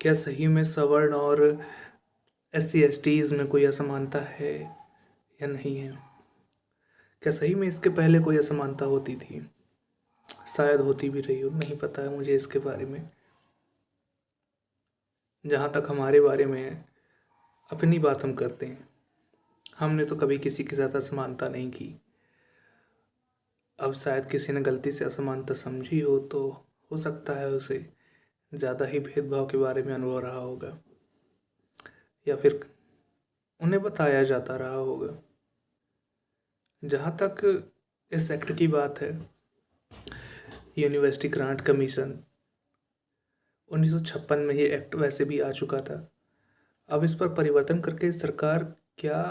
क्या सही में सवर्ण और SC STs में कोई असमानता है या नहीं है? क्या सही में इसके पहले कोई असमानता होती थी? शायद होती भी रही हो, नहीं पता है मुझे इसके बारे में। जहाँ तक हमारे बारे में है, अपनी बात हम करते हैं, हमने तो कभी किसी के साथ असमानता नहीं की। अब शायद किसी ने गलती से असमानता समझी हो तो हो सकता है उसे ज़्यादा ही भेदभाव के बारे में अनुभव रहा होगा, या फिर उन्हें बताया जाता रहा होगा। जहाँ तक इस एक्ट की बात है, यूनिवर्सिटी ग्रांट कमीशन 1956 में ये एक्ट वैसे भी आ चुका था। अब इस पर परिवर्तन करके सरकार क्या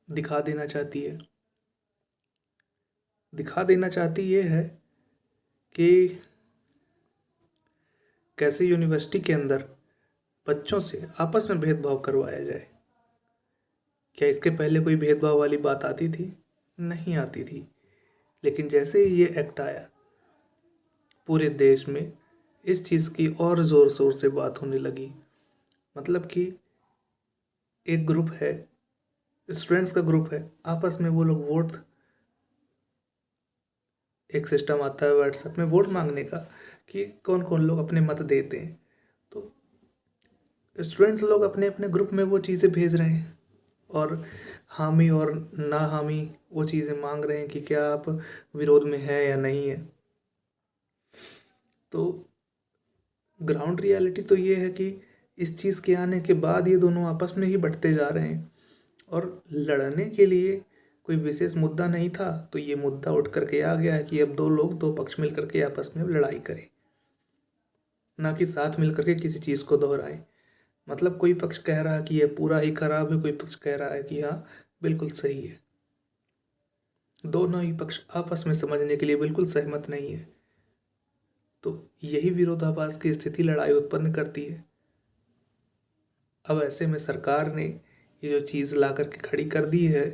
दिखा देना चाहती है? दिखा देना चाहती ये है कि कैसे यूनिवर्सिटी के अंदर बच्चों से आपस में भेदभाव करवाया जाए। क्या इसके पहले कोई भेदभाव वाली बात आती थी? नहीं आती थी। लेकिन जैसे ही ये एक्ट आया, पूरे देश में इस चीज़ की और ज़ोर शोर से बात होने लगी। मतलब कि एक ग्रुप है, स्टूडेंट्स का ग्रुप है, आपस में वो लोग वोट, एक सिस्टम आता है व्हाट्सएप में वोट मांगने का कि कौन कौन लोग अपने मत देते हैं। तो स्टूडेंट्स लोग अपने अपने ग्रुप में वो चीज़ें भेज रहे हैं और हामी और ना हामी वो चीज़ें मांग रहे हैं कि क्या आप विरोध में हैं या नहीं है। तो ग्राउंड रियलिटी तो ये है कि इस चीज़ के आने के बाद ये दोनों आपस में ही बढ़ते जा रहे हैं और लड़ने के लिए कोई विशेष मुद्दा नहीं था, तो ये मुद्दा उठ करके आ गया है कि अब दो लोग, दो पक्ष मिल करके आपस में लड़ाई करें, ना कि साथ मिल करके किसी चीज़ को दोहराएं। मतलब कोई पक्ष कह रहा है कि ये पूरा ही खराब है, कोई पक्ष कह रहा है कि हाँ बिल्कुल सही है। दोनों ही पक्ष आपस में समझने के लिए बिल्कुल सहमत नहीं है। तो यही विरोधाभास की स्थिति लड़ाई उत्पन्न करती है। अब ऐसे में सरकार ने ये जो चीज़ ला करके खड़ी कर दी है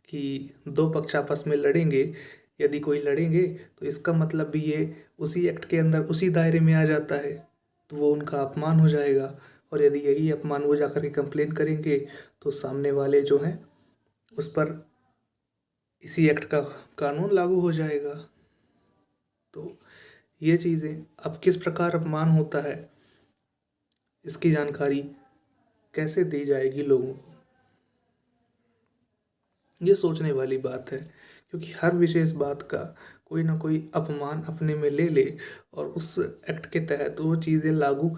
कि दो पक्ष आपस में लड़ेंगे, यदि कोई लड़ेंगे तो इसका मतलब भी ये उसी एक्ट के अंदर उसी दायरे में आ जाता है, तो वो उनका अपमान हो जाएगा। और यदि यही अपमान वो जाकर के कंप्लेन करेंगे तो सामने वाले जो हैं उस पर इसी एक्ट का कानून लागू हो जाएगा। तो ये चीज़ें अब किस प्रकार अपमान होता है, इसकी जानकारी कैसे दी जाएगी लोगों को, ये सोचने वाली बात है। क्योंकि हर विशेष बात का कोई ना कोई अपमान अपने में ले ले और उस एक्ट के तहत वो चीज़ें लागू